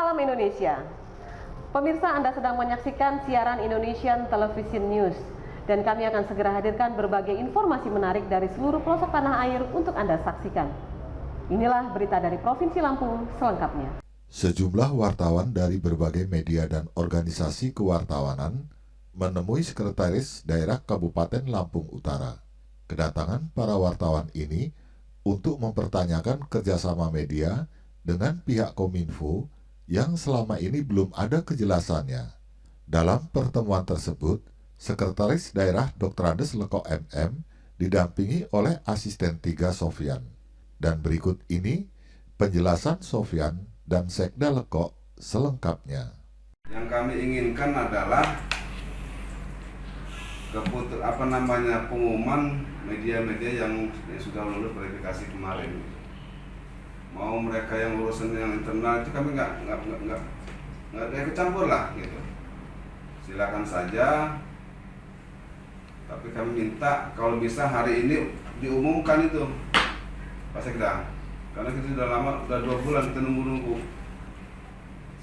Salam Indonesia. Pemirsa, Anda sedang menyaksikan siaran Indonesian Television News dan kami akan segera hadirkan berbagai informasi menarik dari seluruh pelosok tanah air untuk Anda saksikan. Inilah berita dari Provinsi Lampung selengkapnya. Sejumlah wartawan dari berbagai media dan organisasi kewartawanan menemui Sekretaris Daerah Kabupaten Lampung Utara. Kedatangan para wartawan ini untuk mempertanyakan kerjasama media dengan pihak Kominfo yang selama ini belum ada kejelasannya. Dalam pertemuan tersebut, Sekretaris Daerah Dr. Andes Lekok MM didampingi oleh Asisten 3 Sofyan. Dan berikut ini penjelasan Sofyan dan Sekda Lekok selengkapnya. Yang kami inginkan adalah pengumuman media-media yang sudah lulus verifikasi kemarin. Mau mereka yang urusan yang internal itu kami nggak ikut campur lah gitu. Silakan saja. Tapi kami minta kalau bisa hari ini diumumkan itu, Pak Sekda. Karena kita sudah lama, sudah 2 bulan kita nunggu.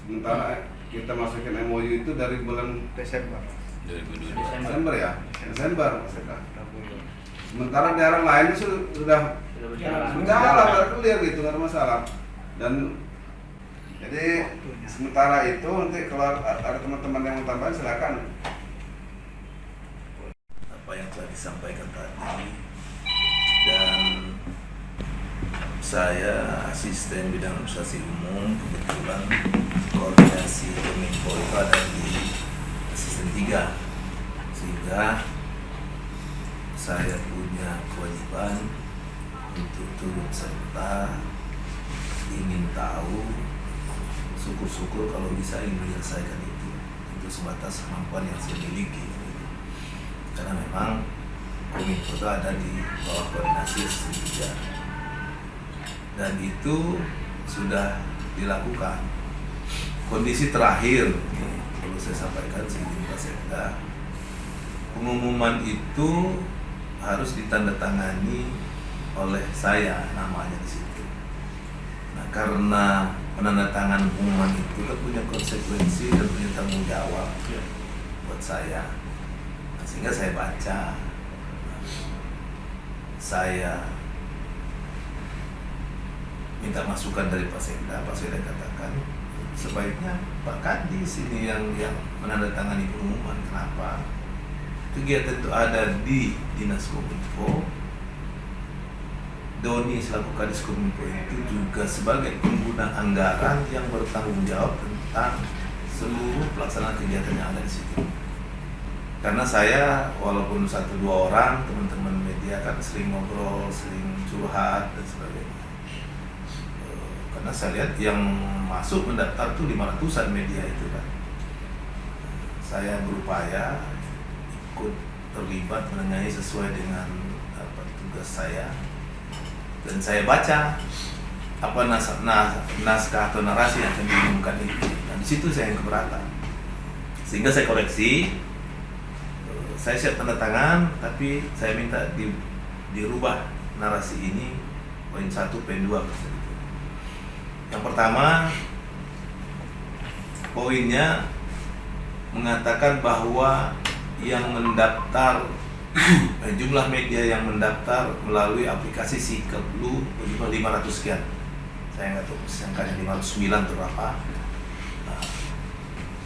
Sementara kita masukin MOU itu dari bulan Desember ya? Desember, Pak Sekda. Sementara daerah lain sudah clear gitu, nggak ada masalah. Dan jadi sementara itu nanti kalau ada teman-teman yang mau tambahan silakan. Apa yang telah disampaikan tadi, dan saya asisten bidang administrasi umum, kebetulan koordinasi Kominfo itu ada di asisten 3, sehingga saya punya kewajiban untuk turut serta, ingin tahu, syukur-syukur kalau bisa ingin menyelesaikan itu sebatas kemampuan yang saya miliki. Karena memang Kominfo itu ada di bawah koordinasi asisten 3, dan itu sudah dilakukan. Kondisi terakhir perlu saya sampaikan sebelum Pak Sekda, pengumuman itu harus ditandatangani oleh saya, namanya di situ. Nah, karena penandatangan pengumuman itu kan punya konsekuensi dan punya tanggung jawab buat saya. Nah, sehingga saya baca, saya minta masukan dari Pak Sekda. Pak Sekda katakan sebaiknya Pak Kadis ini yang menandatangani pengumuman. Kenapa? Kegiatan itu ada di Dinas Kominfo. Doni selaku Kadis Kominfo itu juga sebagai pengguna anggaran yang bertanggung jawab tentang seluruh pelaksanaan kegiatan yang ada di situ. Karena saya walaupun 1-2 orang, teman-teman media kan sering ngobrol, sering curhat dan sebagainya. Karena saya lihat yang masuk mendaftar tuh 500-an media itu kan. Saya berupaya ikut terlibat menengahi sesuai dengan tugas saya, dan saya baca apa naskah atau narasi yang akan diumumkan itu. Nah, di situ saya yang keberatan, sehingga saya koreksi. Saya siap tanda tangan, tapi saya minta dirubah narasi ini poin 1, poin 2 gitu. Yang pertama, poinnya mengatakan bahwa yang mendaftar, jumlah media yang mendaftar melalui aplikasi Sikap Blue berjumlah 500 sekian. Saya nggak tahu angkanya 509 atau berapa. Nah,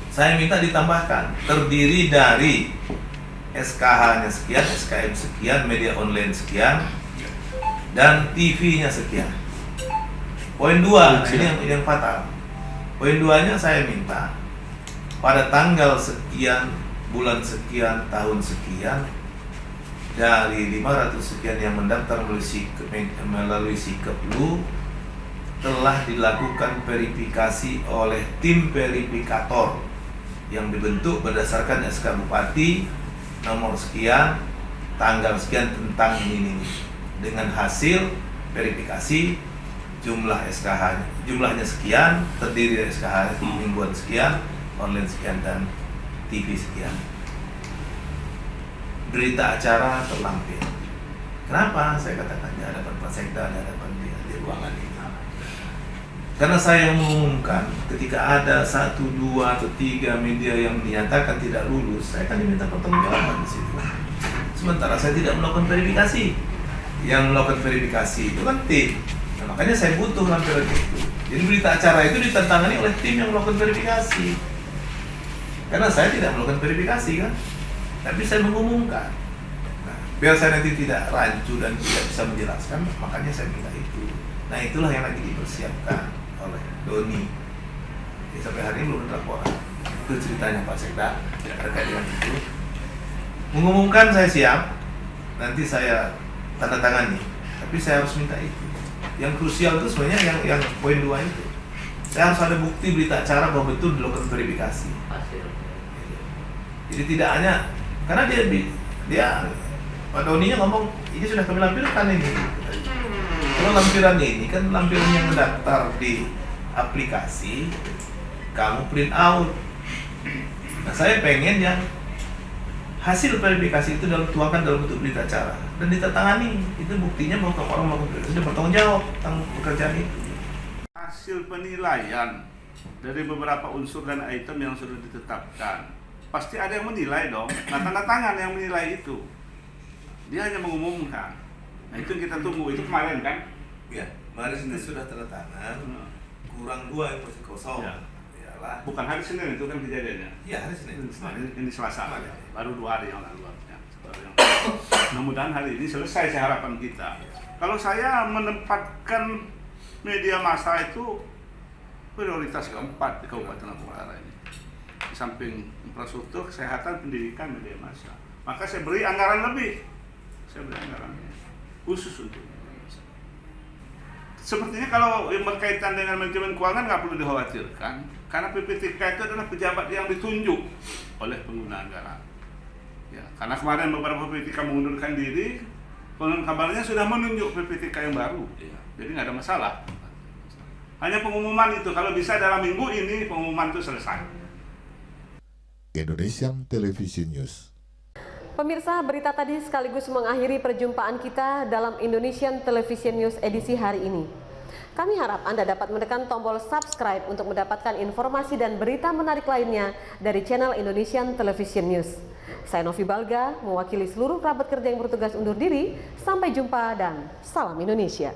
saya minta ditambahkan terdiri dari SKH-nya sekian, SKM sekian, media online sekian, dan TV-nya sekian. Poin 2, ini yang fatal. Poin 2-nya saya minta pada tanggal sekian, bulan sekian, tahun sekian, dari 500 sekian yang mendaftar melalui Sikap Blue telah dilakukan verifikasi oleh tim verifikator yang dibentuk berdasarkan SK Bupati nomor sekian, tanggal sekian tentang ini. Dengan hasil verifikasi jumlah SKH, jumlahnya sekian, terdiri dari SKH mingguan sekian, online sekian, dan TV sekian. Berita acara terlampir. Kenapa? Saya katakan di hadapan Pak Sekda, di hadapan dia di ruangan ini. Karena saya mengumumkan ketika ada 1, 2, atau 3 media yang dinyatakan tidak lulus, saya akan diminta pertanggungjawaban di situ. Sementara saya tidak melakukan verifikasi. Yang melakukan verifikasi itu kan tim. Nah, makanya saya butuh lampiran itu. Jadi berita acara itu ditantangani oleh tim yang melakukan verifikasi. Karena saya tidak melakukan verifikasi kan, tapi saya mengumumkan. Nah, biar saya nanti tidak rancu dan tidak bisa menjelaskan, makanya saya minta itu. Nah, itulah yang lagi dipersiapkan oleh Doni. Jadi, sampai hari ini belum ada laporan. Itu ceritanya Pak Sekda terkait dengan itu. Mengumumkan saya siap, nanti saya tanda tangani. Tapi saya harus minta itu. Yang krusial itu sebenarnya yang poin 2 itu. Saya harus ada bukti berita acara bahwa betul dilakukan verifikasi. Jadi tidak hanya karena dia Pak Doninya ngomong ini sudah kami lampirkan ini. Kalau lampiran ini kan lampiran yang mendaftar di aplikasi, kamu print out. Nah, saya pengen yang hasil verifikasi itu tuangkan dalam bentuk berita acara dan ditandatangani. Itu buktinya bahwa orang melakukan sudah bertanggung jawab tentang pekerjaan itu. Hasil penilaian dari beberapa unsur dan item yang sudah ditetapkan, pasti ada yang menilai dong. Nah, tanda tangan yang menilai itu, dia hanya mengumumkan. Nah, itu yang kita tunggu. Itu kemarin kan? Ya, kemarin Senin sudah tanda tangan. Kurang 2 yang masih kosong. Ya. Iyalah. Bukan hari Senin itu kan kejadiannya. Iya, hari Senin. Ini Selasa. Baru 2 hari yang lalu. Mudah-mudahan hari ini selesai harapan kita. Kalau saya menempatkan media massa itu prioritas keempat di Kabupaten Lampung Utara ini. Di samping infrastruktur, kesehatan, pendidikan, media massa. Maka saya beri anggaran lebih. Saya beri anggaran khusus untuk media massa. Sepertinya kalau yang berkaitan dengan manajemen keuangan nggak perlu dikhawatirkan. Karena PPTK itu adalah pejabat yang ditunjuk oleh pengguna anggaran. Ya, karena kemarin beberapa PPTK mengundurkan diri, konon kabarnya sudah menunjuk PPTK yang baru. Jadi nggak ada masalah. Hanya pengumuman itu, kalau bisa dalam minggu ini pengumuman itu selesai. Indonesian Television News. Pemirsa, berita tadi sekaligus mengakhiri perjumpaan kita dalam Indonesian Television News edisi hari ini. Kami harap Anda dapat menekan tombol subscribe untuk mendapatkan informasi dan berita menarik lainnya dari channel Indonesian Television News. Saya Novi Balga, mewakili seluruh kerabat kerja yang bertugas undur diri. Sampai jumpa dan salam Indonesia.